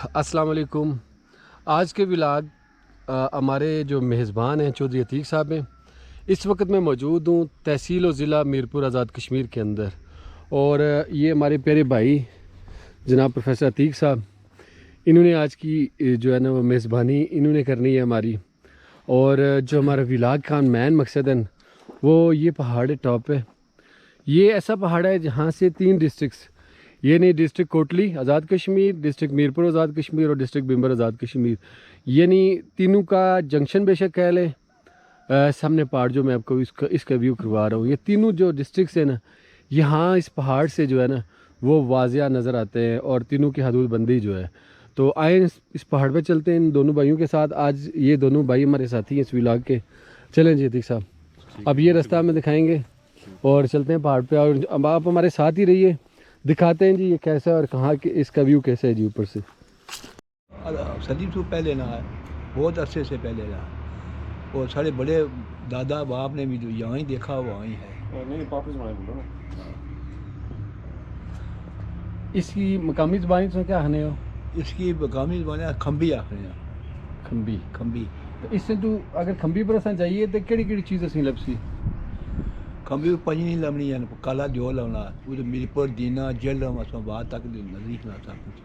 अस्सलाम वालेकुम। आज के व्लॉग हमारे जो मेज़बान हैं चौधरी अतीक साहब हैं। इस वक्त मैं मौजूद हूँ तहसील और ज़िला मीरपुर आज़ाद कश्मीर के अंदर, और ये हमारे प्यारे भाई जनाब प्रोफेसर अतीक साहब, इन्होंने आज की जो है ना वो मेज़बानी इन्होंने करनी है हमारी। और जो हमारा व्लॉग का मेन मकसद है वो ये पहाड़ टॉप है। ये ऐसा पहाड़ है जहाँ से 3 डिस्ट्रिक्ट्स, ये नहीं डिस्ट्रिक्ट कोटली आज़ाद कश्मीर, डिस्ट्रिक्ट मीरपुर आज़ाद कश्मीर और डिस्ट्रिक्ट बिम्बर आज़ाद कश्मीर, यानी तीनों का जंक्शन बेशक कह लें। सामने पहाड़ जो मैं आपको इसका व्यू करवा रहा हूँ, ये तीनों जो डिस्ट्रिक्ट्स हैं ना, यहाँ इस पहाड़ से जो है ना वो वाजिया नज़र आते हैं और तीनों की हदूद बंदी जो है। तो आए इस पहाड़ पे चलते हैं इन दोनों भाइयों के साथ। आज ये दोनों भाई हमारे साथी हैं इस व्लॉग के। चलें जी अतीक साहब, अब ये रास्ता हमें दिखाएंगे और चलते हैं पहाड़ पे। और अब आप हमारे साथ ही रहिए, दिखाते हैं जी ये कैसा है और कहाँ के इसका व्यू कैसा है जी ऊपर से। सदी से पहले ना है, बहुत अरसे से पहले ना, और सारे बड़े दादा बाप ने भी जो यहाँ ही देखा वहाँ ही है। नहीं पापा से बोलो ना। इसकी मकामी ज़बानी से क्या हने हो? इसकी मकामी ज़बान खम्बी आखने हैं। खंबी। खम्बी तो इससे तू अगर खंबी पर असां जाइए तो केड़ी चीज़ असीं लभसी? खम्बी पंज नहीं लमनी है, काला जो लवना वो मीरपुर दीना जेल असां बाहर तक नजदीक ना सब कुछ।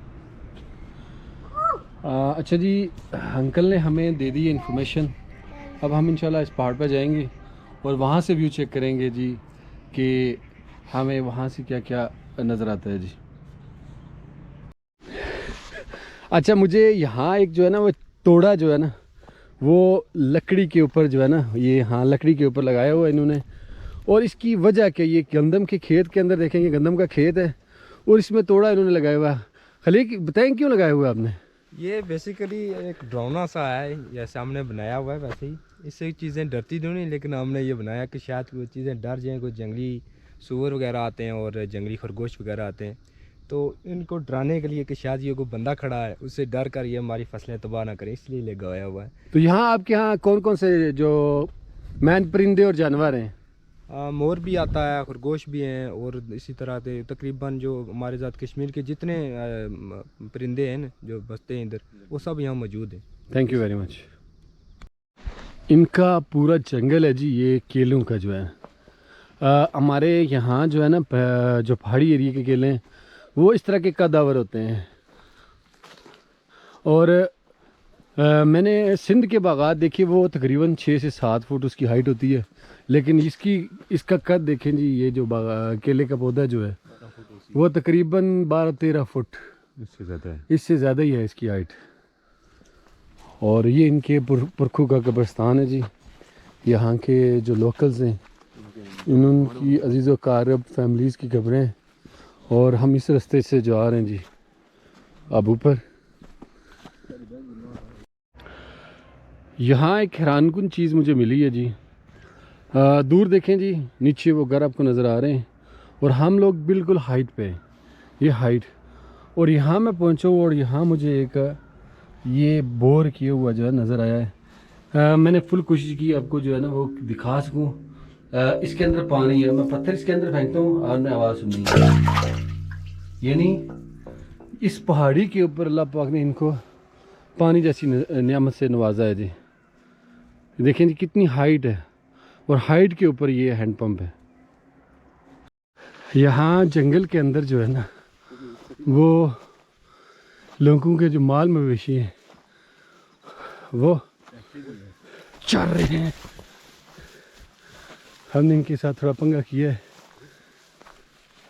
अच्छा जी, अंकल ने हमें दे दी इन्फॉर्मेशन। अब हम इंशाल्लाह इस पहाड़ पर जाएंगे और वहाँ से व्यू चेक करेंगे जी कि हमें वहाँ से क्या क्या नज़र आता है जी। अच्छा, मुझे यहाँ एक जो है ना वो तोड़ा जो है ना वो लकड़ी के ऊपर जो है ना, ये हाँ लकड़ी के ऊपर लगाया हुआ है इन्होंने। और इसकी वजह क्या, ये गंदम के खेत के अंदर देखेंगे, गंदम का खेत है और इसमें तोड़ा इन्होंने लगाया हुआ है। खलीक बताएं क्यों लगाया हुआ है आपने? ये बेसिकली एक ड्रोना सा है, जैसे हमने बनाया हुआ है वैसे ही। इससे चीज़ें डरती तो नहीं, लेकिन हमने ये बनाया कि शायद वो चीज़ें डर जाएँ। कोई जंगली सूअर वगैरह आते हैं और जंगली खरगोश वगैरह आते हैं, तो इनको डराने के लिए कि शायद ये कोई बंदा खड़ा है, उससे डर कर ये हमारी फसलें तबाह ना करे, इसलिए लगाया हुआ है। तो यहाँ आपके यहाँ कौन कौन से जो मैन परिंदे और जानवर हैं? मोर भी आता है, खरगोश भी हैं, और इसी तरह से तकरीबन जो हमारे साथ कश्मीर के जितने परिंदे हैं जो बसते हैं इधर, वो सब यहाँ मौजूद हैं। Thank you very much. इनका पूरा जंगल है जी, ये केलों का जो है। हमारे यहाँ जो है ना जो पहाड़ी एरिया के केले हैं वो इस तरह के कदावर होते हैं। और मैंने सिंध के बागात देखी, वो तकरीबन 6 से 7 फुट उसकी हाइट होती है, लेकिन इसका कद देखें जी, ये जो केले का पौधा जो है वो तकरीबन 12-13 फुट, इससे ज़्यादा ही है इसकी हाइट। और ये इनके पुरखों का कब्रिस्तान है जी। यहाँ के जो लोकल्स हैं इनकी अजीज़ व कारब फैमिलीज़ की कब्रें हैं। और हम इस रास्ते से जा रहे हैं जी अब ऊपर। यहाँ एक हैरानकुन चीज़ मुझे मिली है जी। दूर देखें जी, नीचे वो घर आपको नज़र आ रहे हैं और हम लोग बिल्कुल हाइट पे हैं, ये हाइट। और यहाँ मैं पहुँचा हूँ और यहाँ मुझे एक ये बोर किया हुआ जो है नज़र आया है। मैंने फुल कोशिश की आपको जो है ना वो दिखा सकूँ। इसके अंदर पानी है, मैं पत्थर इसके अंदर फेंकता हूँ और मैं आवाज़ सुननी है। यानी इस पहाड़ी के ऊपर अल्लाह पाक ने इनको पानी जैसी नियामत से नवाजा है जी। देखें जी कितनी हाइट है, और हाइट के ऊपर ये हैंड पंप है। यहाँ जंगल के अंदर जो है ना वो लोगों के जो माल मवेशी हैं वो चल रहे हैं। हमने इनके साथ थोड़ा पंगा किया है,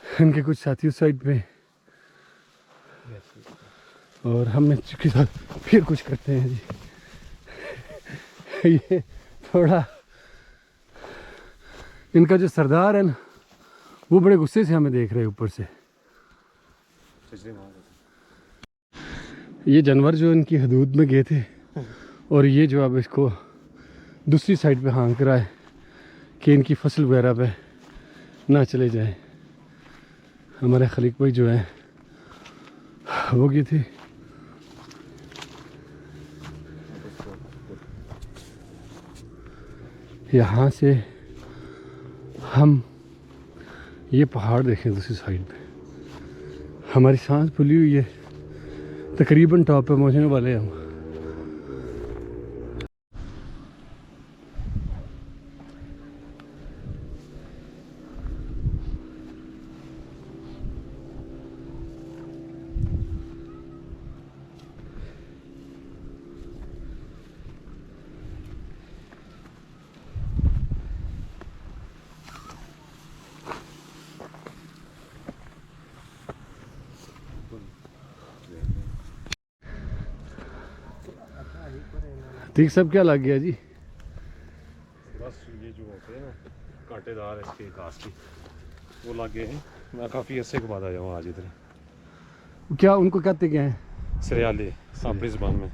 इनके कुछ साथी उस साइड पे और हम इनके साथ फिर कुछ करते हैं जी। ये थोड़ा इनका जो सरदार है ना वो बड़े गुस्से से हमें देख रहे हैं ऊपर से। ये जानवर जो इनकी हदूद में गए थे और ये जो अब इसको दूसरी साइड पे हाँक रहा है कि इनकी फसल वगैरह पे ना चले जाए। हमारे खलीक भाई जो है वो गए थे। यहाँ से हम ये पहाड़ देखें दूसरी साइड पे, हमारी सांस फूली हुई है तकरीबन टॉप पे पहुंचने वाले हैं हम। ठीक सब क्या लग गया जी? बस ये जो होते हैं ना कांटेदार इसके घास की वो लग गए हैं। मैं काफ़ी अरसे के बाद आया हूँ आज इधर। क्या उनको कहते क्या हैं? सरियाले अपनी ज़बान में।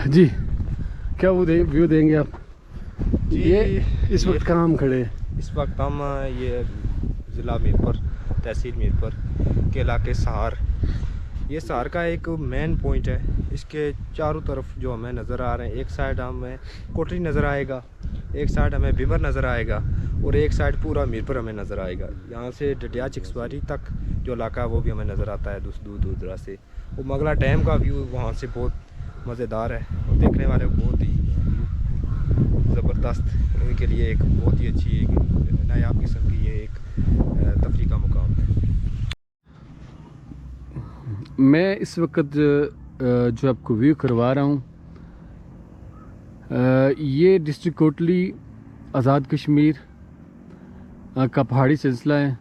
जी क्या वो व्यू देंगे आप? जी, ये इस वक्त कहाँ हम खड़े हैं? इस वक्त हम ये ज़िला मीरपुर, तहसील मीरपुर के इलाके सहार, ये सहार का एक मेन पॉइंट है। इसके चारों तरफ जो हमें नज़र आ रहे हैं, एक साइड हमें कोटरी नज़र आएगा, एक साइड हमें बिमर नज़र आएगा और एक साइड पूरा मीरपुर हमें नज़र आएगा। यहाँ से डडिया चिक्सवारी तक जो इलाका है वो भी हमें नज़र आता है दूर दूर दराज से। वो मगला डैम का व्यू वहाँ से बहुत मज़ेदार है और देखने वाले को बहुत ही ज़बरदस्त, उनके लिए एक बहुत ही अच्छी एक नायाब किस्म की ये एक तफरी का मुकाम है। मैं इस वक्त जो आपको व्यू करवा रहा हूँ, ये डिस्ट्रिक्ट कोटली आज़ाद कश्मीर का पहाड़ी सिलसिला है।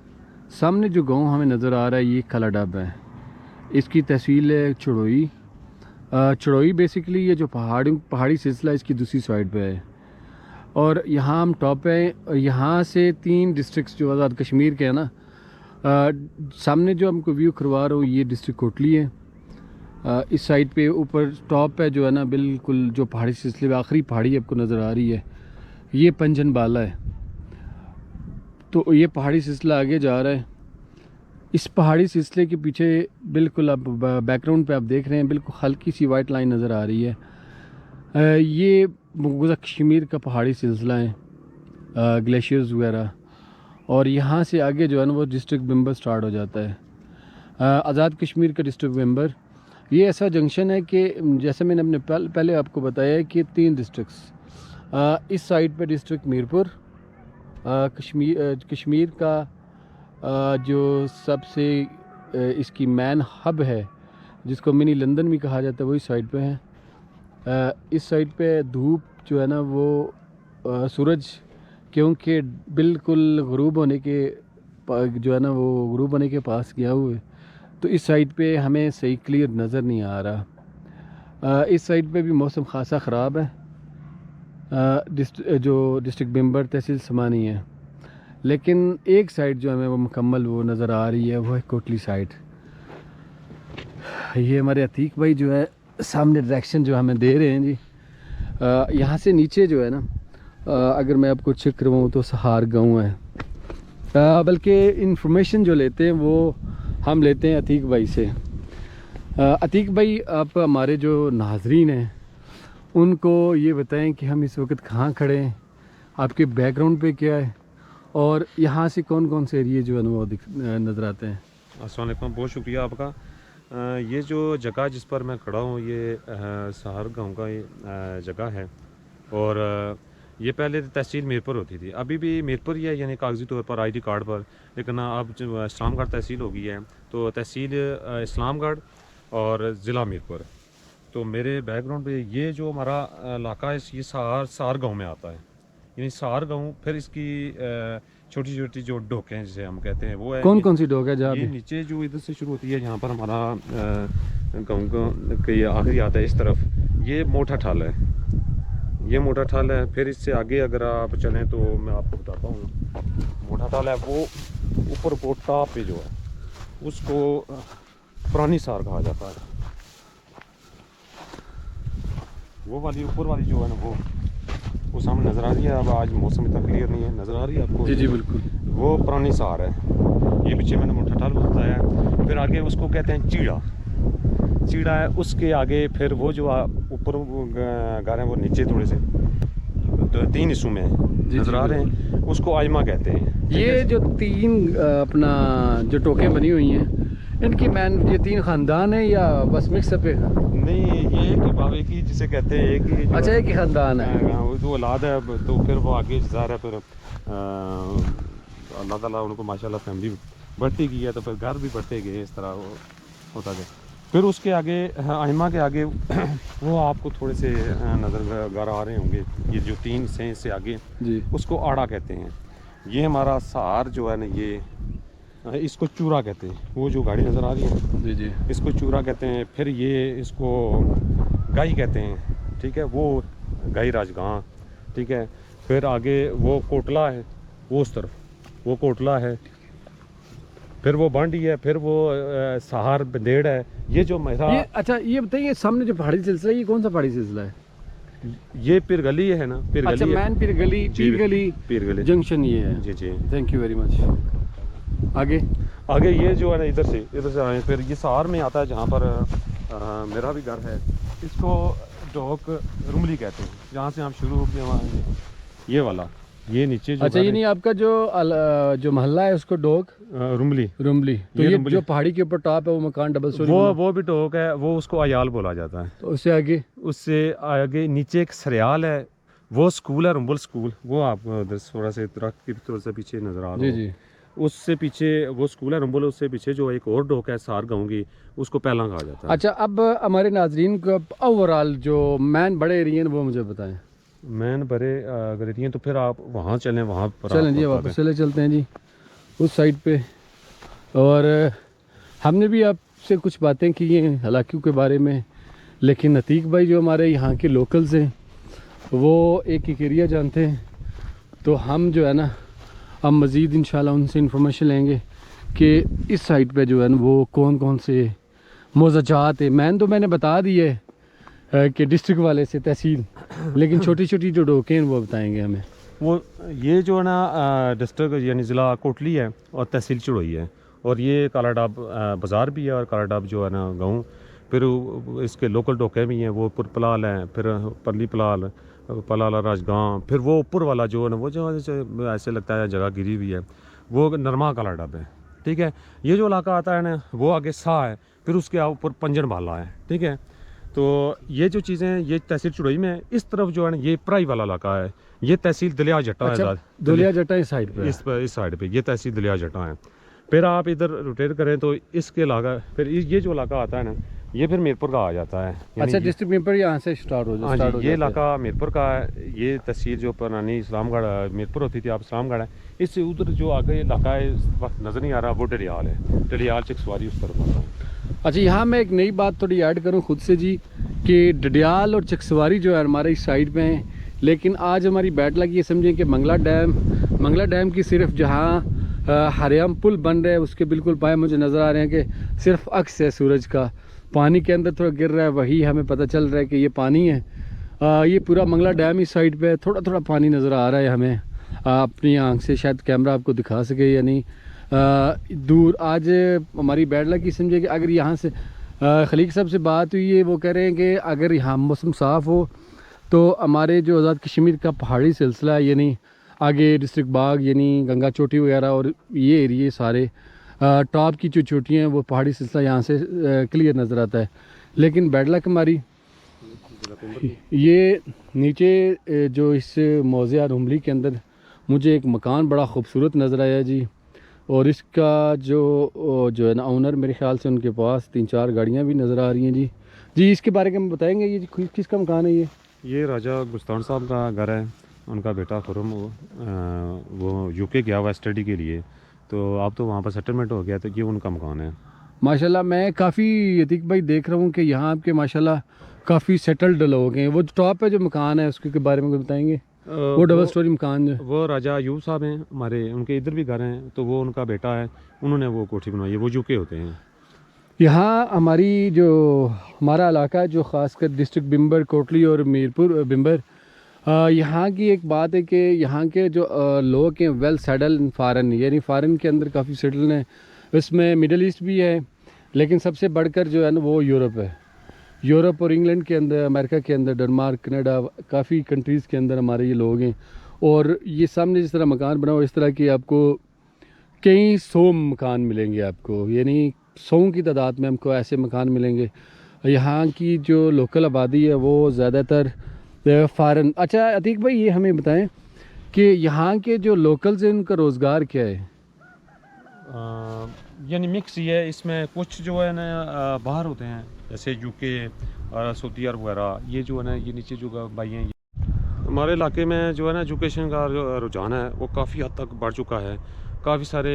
सामने जो गांव हमें नज़र आ रहा है ये काला डब है, इसकी तहसील है चढ़ोई। चढ़ोई बेसिकली ये जो पहाड़ी सिलसिला इसकी दूसरी साइड पे है और यहाँ हम टॉप पे। यहाँ से 3 डिस्ट्रिक्ट्स जो आज़ाद कश्मीर के हैं ना, सामने जो हमको व्यू करवा रहा हूँ ये डिस्ट्रिक्ट कोटली है। इस साइड पे ऊपर टॉप पे जो है ना बिल्कुल जो पहाड़ी सिलसिले में आखिरी पहाड़ी आपको नज़र आ रही है ये पंजन बाला है। तो ये पहाड़ी सिलसिला आगे जा रहा है। इस पहाड़ी सिलसिले के पीछे बिल्कुल आप बैकग्राउंड पे आप देख रहे हैं बिल्कुल हल्की सी वाइट लाइन नज़र आ रही है। ये मकबूजा कश्मीर का पहाड़ी सिलसिला है, ग्लेशियर्स वगैरह। और यहाँ से आगे जो है ना वो डिस्ट्रिक्ट बिम्बर स्टार्ट हो जाता है, आज़ाद कश्मीर का डिस्ट्रिक्ट बिम्बर। ये ऐसा जंक्शन है कि जैसे मैंने अपने पहले आपको बताया है कि 3 डिस्ट्रिक्ट्स, इस साइड पे डिस्ट्रिक्ट मीरपुर कश्मीर का जो सबसे इसकी मैन हब है जिसको मिनी लंदन भी कहा जाता है वही साइड पे है। इस साइड पे धूप जो है ना वो सूरज क्योंकि बिल्कुल गुरूब होने के जो है ना वो गुरूब होने के पास गया हुआ है, तो इस साइड पे हमें सही क्लियर नज़र नहीं आ रहा। इस साइड पे भी मौसम खासा ख़राब है। जो डिस्ट्रिक्ट बिम्बर तहसील समानी है, लेकिन एक साइड जो हमें वो मुकम्मल वो नज़र आ रही है वो है कोटली साइड। ये हमारे अतीक भाई जो है सामने डायरेक्शन जो हमें दे रहे हैं जी। यहाँ से नीचे जो है ना अगर मैं आपको चेक करवाऊँ तो सहार गाँव है, बल्कि इंफॉर्मेशन जो लेते हैं वो हम लेते हैं अतीक भाई से। अतीक भाई आप हमारे जो नाजरीन हैं उनको ये बताएं कि हम इस वक्त कहाँ खड़े हैं, आपके बैकग्राउंड पे क्या है और यहाँ से कौन कौन से एरिए जो है वो नज़र आते हैं। अस्सलाम वालेकुम, बहुत शुक्रिया आपका। ये जो जगह जिस पर मैं खड़ा हूँ ये सहार गाँव का ये जगह है और ये पहले तहसील मीरपुर होती थी, अभी भी मीरपुर ही है यानी कागजी तौर पर ID कार्ड पर, लेकिन अब जो इस्लामगढ़ तहसील हो गई है तो तहसील इस्लामगढ़ और ज़िला मीरपुर। तो मेरे बैकग्राउंड पे ये जो हमारा इलाका है ये सहार गाँव में आता है, यानी सहार गाँव। फिर इसकी छोटी छोटी जो डोकें हैं जिसे हम कहते हैं वो है। कौन कौन सी डोक है जहाँ ये नीचे जो इधर से शुरू होती है यहाँ पर हमारा गाँव का आखिरी आता है इस तरफ, ये मोटा ठाल है, ये मोटा ठाल है। फिर इससे आगे अगर आप चलें तो मैं आपको बताता हूँ, मोटा ठाल है वो ऊपर वो टॉप पे जो है उसको पुरानी सार कहा जाता है। वो वाली ऊपर वाली जो है ना वो सामने नज़र आ रही है। अब आज मौसम इतना क्लियर नहीं है, नज़र आ रही है आपको? जी जी बिल्कुल, वो पुरानी सार है। ये पीछे मैंने मोटा ठाल बताया। फिर आगे उसको कहते हैं चीड़ा है, उसके आगे फिर वो जो ऊपर घर हैं वो नीचे थोड़े से तो 3 हिस्सों में नज़र आ रहे हैं, उसको आइमा कहते हैं। ये जो 3 अपना जो टोकें बनी हुई हैं इनकी मैन ये 3 ख़ानदान है या बस मिक्सअप है? नहीं, ये एक ही बाबे की जिसे कहते हैं, एक ही जो अच्छा, एक ही ख़ानदान है। वो जो औलाद है, तो फिर वो आगे ज़ाहिर है, फिर अल्लाह ताला उनको माशाल्लाह फैमिली बढ़ती गई है, तो फिर घर भी बढ़ते गए, इस तरह वो होता गया। फिर उसके आगे आइमा के आगे वो आपको थोड़े से नज़र आ रहे होंगे, ये जो 3 से इससे आगे जी, उसको आड़ा कहते हैं। ये हमारा सहार जो है ना, ये इसको चूरा कहते हैं। वो जो गाड़ी नज़र आ रही है, जी, जी। इसको चूरा कहते हैं। फिर ये इसको गाई कहते हैं, ठीक है, वो गाई राजगां, ठीक है। फिर आगे वो कोटला है, वो उस तरफ वो कोटला है। फिर वो बांडी है, फिर वो सहार बंदेड़ है। ये जो मेरा ये अच्छा, ये बताइए सामने जो पहाड़ी सिलसिला है, ये कौन सा पहाड़ी सिलसिला है? ये पीर गली है ना, पीर अच्छा, गली है। मैन पीर गली, जी, पीर गली पीर गली जंक्शन ये है। जी जी। Thank you very much. आगे ये जो है ना, इधर से आए, फिर ये सहार में आता है जहाँ पर मेरा भी घर है। इसको डोक रुमली कहते हैं, जहाँ से हम शुरू होते हैं, ये वाला, ये नीचे जो अच्छा, घर ये है, नहीं आपका जो मोहल्ला है उसको डोक रुमली, रुमली, तो ये ये रुमली। जो पहाड़ी के ऊपर टॉप है वो मकान डबल स्टोरी वो भी डोक है, वो उसको अयाल बोला जाता है। तो उससे आगे उससे आगे नीचे एक सरियाल है, वो स्कूल है, रुम्बल स्कूल। वो आपको उधर थोड़ा से दरख्त की थोड़ा सा पीछे नज़र आ रहा जी हो। जी। उससे पीछे वो स्कूल है रुम्बल, उससे पीछे जो एक और डोक है सार गाँव की, उसको पहला कहा जाता है। अच्छा, अब हमारे नाजरीन को ओवरऑल जो मैन बड़े एरिया हैं वो मुझे बताएं। मैन बड़े अगर एरिया, तो फिर आप वहाँ चलें, वहाँ पर चलें जी, आपको वापस चले चलते हैं जी उस साइड पे। और हमने भी आपसे कुछ बातें की हैं इलाकों के बारे में, लेकिन अतीक भाई जो हमारे यहाँ के लोकल्स हैं वो एक एरिया जानते हैं। तो हम जो है ना, हम मज़ीद इंशाल्लाह उनसे इंफॉर्मेशन लेंगे कि इस साइड पे जो है ना वो कौन कौन से मौज़ाजात है। मैन तो मैंने बता दी है कि डिस्ट्रिक्ट वाले से तहसील, लेकिन छोटी छोटी जो डोके हैं वो बताएंगे हमें। वो ये जो है ना डिस्ट्रिक्ट यानी ज़िला कोटली है और तहसील चढ़ोई है, और ये कालाडाब बाज़ार भी है, और कालाडाब जो है ना गाँव। फिर इसके लोकल डोके भी हैं, वो पुरपलाल हैं, फिर परली पलाल, पलाल राजगांव। फिर वो ऊपर वाला जो है ना, वो जो ऐसे लगता है जगह गिरी हुई है, वो नरमा कालाडाब है, ठीक है। ये जो इलाका आता है ना, वो आगे सा है, फिर उसके ऊपर पंजन बाला है, ठीक है। तो ये जो चीज़ें, ये तहसील चुड़ई में है। इस तरफ जो है ना, ये पराई वाला इलाका है, ये तहसील दलिया जट्टा अच्छा, है। दुलिया जट्टा इस साइड पे है। इस साइड पे ये तहसील दलिया जट्टा है। फिर आप इधर रोटेट करें तो इसके इलाका, फिर ये जो इलाका आता है ना, ये फिर मीरपुर का आ जाता है। यानी अच्छा, डिस्ट्रिक्ट मीरपुर यहाँ से स्टार्ट हो हाँ जाता जी, ये इलाका मीरपुर का है। ये तहसील जो पुरानी इस्लामगढ़ मीरपुर होती थी, आप इस्लामगढ़ है। इससे उधर जो आगे इलाका है इस वक्त नज़र नहीं आ रहा, वो डडियाल है, डडियाल चिकसवारी उस तरफ आता है। अच्छा, यहाँ मैं एक नई बात थोड़ी ऐड करूँ खुद से जी, कि डडियाल और चकसवारी जो है हमारे इस साइड पे हैं, लेकिन आज हमारी बैट लगी ये समझें कि मंगला डैम की सिर्फ जहाँ हरियाम पुल बन रहे हैं उसके बिल्कुल पाए मुझे नज़र आ रहे हैं कि सिर्फ अक्स है सूरज का, पानी के अंदर थोड़ा गिर रहा है, वही हमें पता चल रहा है कि ये पानी है। ये पूरा मंगला डैम इस साइड पे थोड़ा थोड़ा पानी नज़र आ रहा है हमें, अपनी आंख से शायद कैमरा आपको दिखा सके या नहीं दूर। आज हमारी बैड लक की समझे कि अगर यहाँ से खलीक साहब से बात हुई है, वो कह रहे हैं कि अगर यहाँ मौसम साफ़ हो तो हमारे जो आज़ाद कश्मीर का पहाड़ी सिलसिला है, यानी आगे डिस्ट्रिक्ट बाग यानी गंगा चोटी वगैरह और ये एरिए सारे टॉप की जो चोटियाँ हैं वो पहाड़ी सिलसिला यहाँ से क्लियर नज़र आता है। लेकिन बैड लक हमारी ये नीचे जो इस मौज़ा रुमली के अंदर मुझे एक मकान बड़ा खूबसूरत नज़र आया जी, और इसका जो है ना ओनर, मेरे ख्याल से उनके पास 3-4 गाड़ियाँ भी नज़र आ रही हैं जी। जी, इसके बारे में बताएंगे ये किसका मकान है? ये राजा गुस्तान साहब का घर है, उनका बेटा खुरम वो यूके गया हुआ स्टडी के लिए, तो अब तो वहाँ पर सेटलमेंट हो गया, तो ये उनका मकान है। माशाल्लाह मैं काफ़ी अतीक भाई देख रहा हूँ कि यहाँ आपके माशाल्लाह काफ़ी सेटल्ड लोग हैं। वो टॉप पे जो मकान है उसके बारे में कुछ बताएंगे? वो डबल स्टोरी मकान जो वो राजा अयूब साहब हैं हमारे, उनके इधर भी घर हैं, तो वो उनका बेटा है, उन्होंने वो कोठी बनवाई है, वो यूके होते हैं। यहाँ हमारी जो हमारा इलाका है जो ख़ासकर डिस्ट्रिक्ट बिम्बर, कोटली और मीरपुर बिम्बर, यहाँ की एक बात है कि यहाँ के जो लोग हैं वेल सेटल इन फ़ॉरेन, यानी फ़ॉरेन के अंदर काफ़ी सेटल हैं। इसमें मिडल ईस्ट भी है, लेकिन सबसे बढ़कर जो है ना वो यूरोप है। यूरोप और इंग्लैंड के अंदर, अमेरिका के अंदर, डेनमार्क, कनाडा, काफ़ी कंट्रीज़ के अंदर हमारे ये लोग हैं। और ये सामने जिस तरह मकान बना हो इस तरह की आपको कई 100 मकान मिलेंगे आपको, यानी 100 की तादाद में हमको ऐसे मकान मिलेंगे। यहाँ की जो लोकल आबादी है वो ज़्यादातर फ़ारन। अच्छा अतीक भाई ये हमें बताएं कि यहाँ के जो लोकल्स हैं उनका रोज़गार क्या है? यानी मिक्स ये है, इसमें कुछ जो है ना बाहर होते हैं जैसे यूके और सऊदी अरब वगैरह, ये जो है ना ये नीचे जो भाई हैं हमारे इलाके में जो है ना एजुकेशन का जो रुझान है वो काफ़ी हद तक बढ़ चुका है। काफ़ी सारे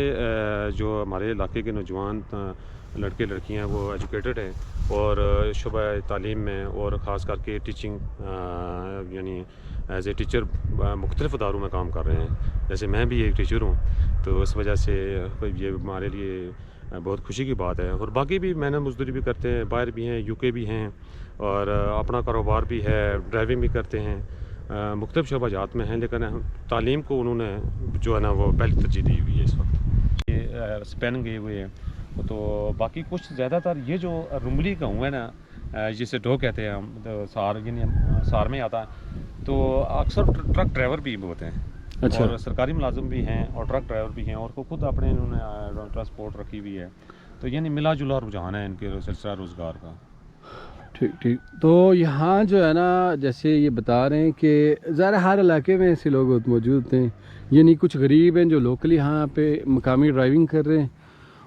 जो हमारे इलाके के नौजवान लड़के लड़कियां वो एजुकेटेड हैं और शुबा तालीम में और ख़ास करके टीचिंग यानी एज ए टीचर मुख्तलिफ़ अदारों में काम कर रहे हैं। जैसे मैं भी एक टीचर हूँ, तो उस वजह से ये हमारे लिए बहुत खुशी की बात है। और बाकी भी मेहनत मजदूरी भी करते हैं, बाहर भी हैं, यूके भी हैं और अपना कारोबार भी है, ड्राइविंग भी करते हैं, मुख्तलिफ़ शोबाजात में हैं, लेकिन तालीम को उन्होंने जो है ना वो पहली तरजीह दी हुई है इस वक्त। ये स्पेन गए हुए हैं। तो बाकी कुछ ज़्यादातर ये जो रुमली गाँव है ना, जिसे डो कहते हैं हम, तो सार यानी सार में आता है, तो अक्सर ट्रक ड्राइवर भी बहुत हैं। अच्छा। और सरकारी मुलाजिम भी हैं और ट्रक ड्राइवर भी हैं और खुद अपने इन्होंने ट्रांसपोर्ट रखी हुई है। तो यानी मिला जुला रुझान है इनके सिलसिला रोज़गार का। ठीक ठीक। तो यहाँ जो है ना जैसे ये बता रहे हैं कि ज़रा हर इलाके में ऐसे लोग मौजूद हैं, यानी कुछ गरीब हैं जो लोकली यहाँ पे मकामी ड्राइविंग कर रहे हैं।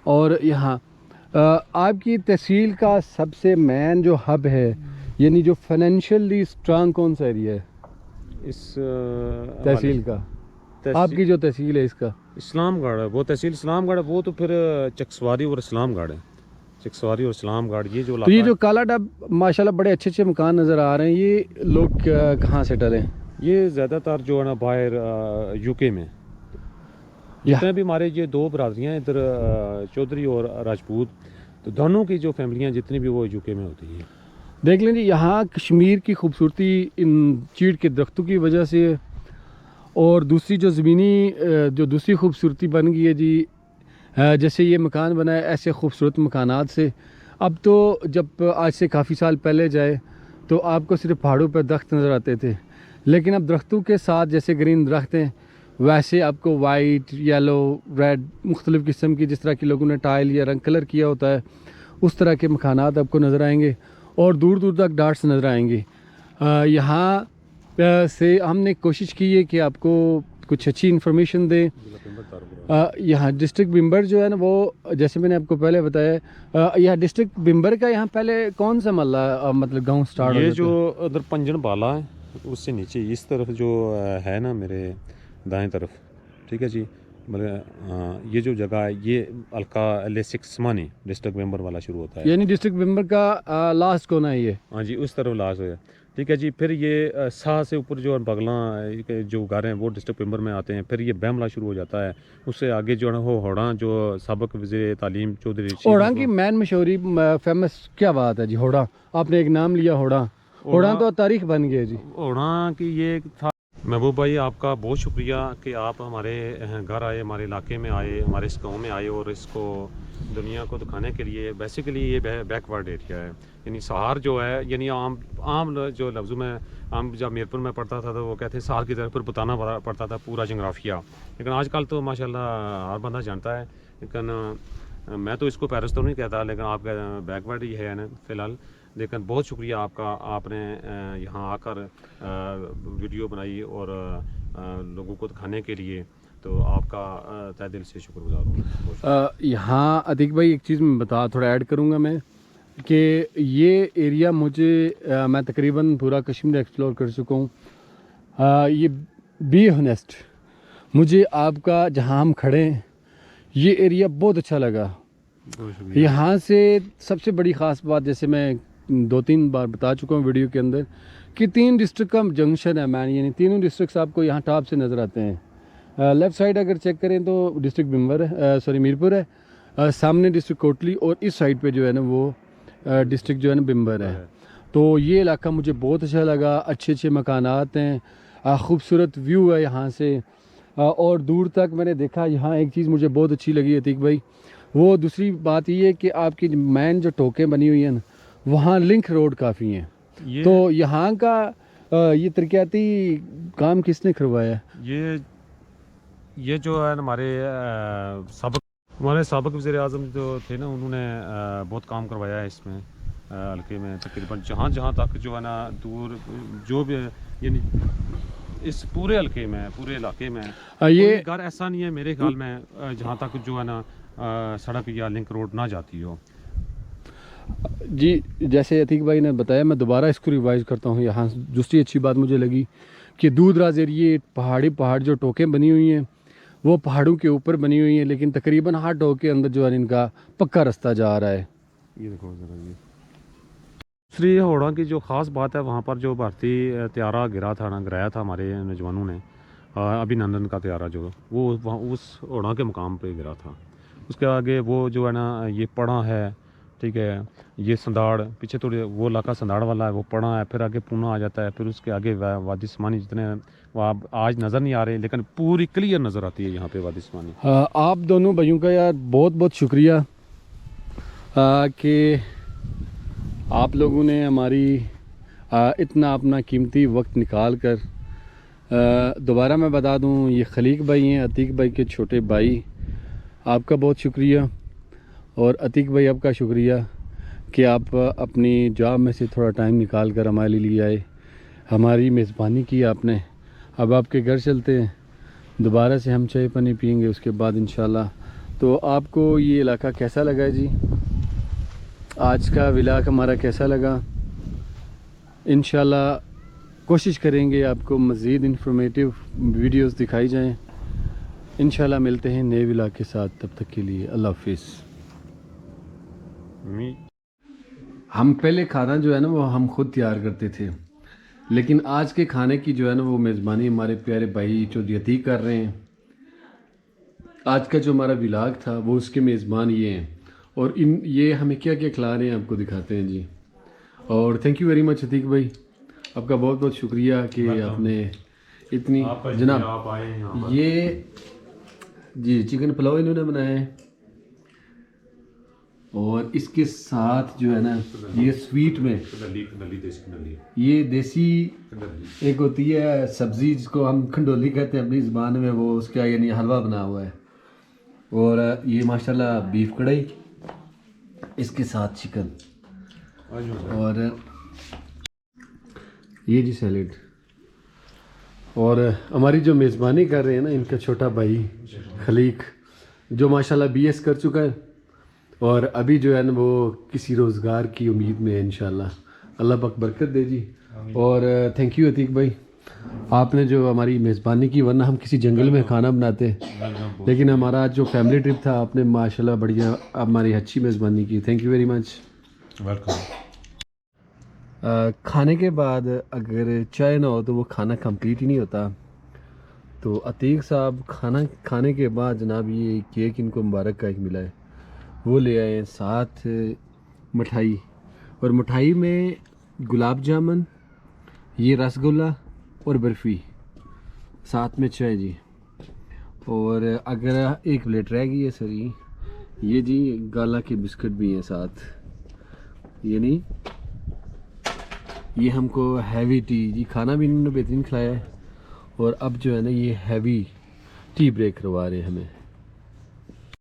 और यहाँ आपकी तहसील का सबसे मेन जो हब है, यानी जो फाइनेंशियली स्ट्रांग कौन सा एरिया है इस तहसील का? आपकी जो तहसील है इसका इस्लामगढ़ है, वो तहसील इस्लामगढ़ है, वो तो फिर चकसवारी और इस्लामगढ़ है। चकसवारी और इस्लामगढ़ ये जो तो ये जो काला डब माशाल्लाह बड़े अच्छे अच्छे मकान नज़र आ रहे हैं, ये लोग कहाँ से डले हैं? ये ज़्यादातर जो है ना बाहर यूके में जितने भी हमारे ये दो बरादरियाँ हैं इधर चौधरी और राजपूत, तो दोनों की जो फैमिलियाँ जितनी भी वो यूके में होती हैं। देख लें जी, यहाँ कश्मीर की खूबसूरती इन चीड़ के दरख्तों की वजह से है। और दूसरी जो ज़मीनी जो दूसरी खूबसूरती बन गई है जी, जैसे ये मकान बना है ऐसे खूबसूरत मकानात से। अब तो जब आज से काफ़ी साल पहले जाए तो आपको सिर्फ पहाड़ों पर दरख्त नज़र आते थे, लेकिन अब दरख्तों के साथ जैसे ग्रीन दरख्त हैं वैसे आपको वाइट, येलो, रेड मुख्तलिफ़ किस्म की, जिस तरह की लोगों ने टाइल या रंग कलर किया होता है उस तरह के मकानात आपको नज़र आएंगे और दूर दूर तक डार्ट्स नज़र आएंगे। यहाँ से हमने कोशिश की है कि आपको कुछ अच्छी इन्फॉर्मेशन दें। यहाँ डिस्ट्रिक्ट बिम्बर जो है ना वो, जैसे मैंने आपको पहले बताया, यह डिस्ट्रिक्ट बिम्बर का यहाँ पहले कौन सा मल्ला मतलब गांव स्टार्ट? ये जो उधर पंजन बाला है उससे नीचे इस तरफ जो है ना मेरे दाएं तरफ, ठीक है जी, मतलब ये जो जगह है ये अलका लेसिक समानी डिस्ट्रिक्ट बिम्बर वाला शुरू होता है, यानी डिस्ट्रिक्ट बिम्बर का लास्ट कोना है ये? हाँ जी, उस तरफ लास्ट है, ठीक है जी। फिर ये शाह से ऊपर जो बगला जो घर हैं वो डिस्ट्रिक्ट बिम्बर में आते हैं। फिर ये बैमला शुरू हो जाता है, उससे आगे जो है वो होड़ा जो सबक वज़ीर तालीम चौधरी होड़ा की मैन मशहूरी फेमस क्या बात है जी? होड़ा आपने एक नाम लिया, होड़ा तो तारीख बन गई जी। होड़ा की ये था। महबूब भाई आपका बहुत शुक्रिया कि आप हमारे घर आए, हमारे इलाके में आए, हमारे इस गाँव में आए और इसको दुनिया को दिखाने के लिए। बेसिकली ये बैकवर्ड एरिया है, यानी सहार जो है, यानी आम जो लफ्ज़ों में हम जब मीरपुर में पढ़ता था तो वो कहते हैं सहार की तरफ पर बताना पड़ता था पूरा जगराफिया, लेकिन आजकल तो माशाल्लाह हर बंदा जानता है। लेकिन मैं तो इसको पेरिस तो नहीं कहता, लेकिन आपका बैकवर्ड ही है ना फ़िलहाल। लेकिन बहुत शुक्रिया आपका, आपने यहाँ आकर वीडियो बनाई और लोगों को दिखाने के लिए, तो आपका तहे दिल से शुक्रगुजार हूँ। यहाँ अतीक भाई एक चीज़ मैं थोड़ा ऐड करूँगा मैं कि ये एरिया मुझे मैं तकरीबन पूरा कश्मीर एक्सप्लोर कर चुका हूँ। ये बी ऑनेस्ट, मुझे आपका जहाँ हम खड़े हैं ये एरिया बहुत अच्छा लगा। यहाँ से सबसे बड़ी ख़ास बात, जैसे मैं 2-3 बार बता चुका हूँ वीडियो के अंदर, कि 3 डिस्ट्रिक्ट का जंक्शन है मैन, यानी तीनों डिस्ट्रिक्ट आपको यहाँ टॉप से नज़र आते हैं। लेफ़्ट साइड अगर चेक करें तो डिस्ट्रिक्ट बिम्बर है, सॉरी मीरपुर है, सामने डिस्ट्रिक्ट कोटली और इस साइड पे जो है ना वो डिस्ट्रिक्ट जो है ना बिम्बर है। तो ये इलाका मुझे बहुत अच्छा लगा, अच्छे अच्छे मकानात हैं, खूबसूरत व्यू है यहाँ से। और दूर तक मैंने देखा, यहाँ एक चीज़ मुझे बहुत अच्छी लगी अतीक भाई, वो दूसरी बात ये है कि आपकी मैन जो टोकें बनी हुई हैं ना वहाँ लिंक रोड काफ़ी हैं। तो यहाँ का ये तरक्याती काम किसने करवाया? ये जो है हमारे सबक हमारे साबिक़ वज़ीर आज़म जो थे ना, उन्होंने बहुत काम करवाया है इसमें हल्के में। तकरीबन जहाँ जहाँ तक जो है ना दूर जो भी यानी इस पूरे हल्के में, पूरे इलाके में ये कोई घर ऐसा नहीं है मेरे ख्याल में जहाँ तक जो है ना सड़क या लिंक रोड ना जाती हो। जी, जैसे अतीक भाई ने बताया, मैं दोबारा इसको रिवाइज़ करता हूँ। यहाँ दूसरी अच्छी बात मुझे लगी कि दूर दराज एरिए पहाड़ जो टोकें बनी हुई हैं वो पहाड़ों के ऊपर बनी हुई हैं, लेकिन तकरीबन हर टोक के अंदर जो है इनका पक्का रास्ता जा रहा है। ये देखो ज़रा, ये दूसरी होड़ा की जो ख़ास बात है, वहाँ पर जो भारतीय त्यारा गिराया था हमारे नौजवानों ने, अभिनंदन का त्यारा जो वो वहाँ उस होड़ा के मुकाम पे गिरा था। उसके आगे वो जो है ना ये पड़ा है, ठीक है, ये संदाड़ पीछे थोड़ी वो इलाका संदाड़ वाला है, वो पड़ा है, फिर आगे पूना आ जाता है, फिर उसके आगे वादी स्मानी जितने वो आज नज़र नहीं आ रहे, लेकिन पूरी क्लियर नज़र आती है यहाँ पे वादी स्मानी। आप दोनों भाइयों का यार बहुत बहुत शुक्रिया कि आप लोगों ने हमारी इतना अपना कीमती वक्त निकाल कर, दोबारा मैं बता दूं, ये खलीक भाई हैं, अतीक भाई के छोटे भाई। आपका बहुत शुक्रिया, और अतीक भाई आपका शुक्रिया कि आप अपनी जॉब में से थोड़ा टाइम निकाल कर हमारे लिए आए, हमारी मेज़बानी की आपने। अब आपके घर चलते हैं, दोबारा से हम चाय पानी पियेंगे उसके बाद इंशाल्लाह। तो आपको ये इलाका कैसा लगा जी? आज का व्लॉग हमारा कैसा लगा? इंशाल्लाह कोशिश करेंगे आपको मज़ीद इंफॉर्मेटिव वीडियोस दिखाई जाएं। इंशाल्लाह मिलते हैं नए व्लॉग के साथ, तब तक के लिए अल्लाह हाफिज़। हम पहले खाना जो है ना वो हम खुद तैयार करते थे, लेकिन आज के खाने की जो है ना वो मेज़बानी हमारे प्यारे भाई चौधरी अतीक कर रहे हैं। आज का जो हमारा व्लॉग था वो उसके मेज़बान ये हैं, और ये हमें क्या क्या खिला रहे हैं आपको दिखाते हैं जी। और thank you very much Atiq भाई, आपका बहुत बहुत शुक्रिया कि आपने इतनी जनाब आप आए यहाँ ये जी चिकन पुलाव इन्होंने बनाया है, और इसके साथ जो है ना ये स्वीट में ये देसी एक होती है सब्ज़ी जिसको हम खंडोली कहते हैं अपनी ज़बान में, वो उसका यानी हलवा बना हुआ है, और ये माशाल्लाह बीफ कढ़ाई, इसके साथ चिकन, और ये जी सैलेड। और हमारी जो मेज़बानी कर रहे हैं ना इनका छोटा भाई खलीक, जो माशाल्लाह BS कर चुका है, और अभी जो है ना वो किसी रोज़गार की उम्मीद में है इंशाल्लाह। अल्लाह पाक बरकत दे जी। और थैंक यू अतीक भाई, आपने जो हमारी मेज़बानी की, वरना हम किसी जंगल में खाना बनाते, लेकिन हमारा जो फैमिली ट्रिप था आपने माशाल्लाह बढ़िया हमारी अच्छी मेज़बानी की। Thank you very much. Welcome. खाने के बाद अगर चाय ना हो तो वो खाना कंप्लीट ही नहीं होता। तो अतीक साहब खाना खाने के बाद जनाब ये केक इनको मुबारक का एक मिला है, वो ले आए, साथ मिठाई, और मिठाई में गुलाब जामुन, ये रसगुल्ला और बर्फ़ी, साथ में चाय जी। और अगर एक प्लेट रह गई है सर, ये जी गाला के बिस्किट भी हैं साथ, यानी ये हमको हैवी टी जी, खाना भी इन्होंने बेहतरीन खिलाया है, और अब जो है ना ये हैवी टी ब्रेक करवा रहे हैं हमें।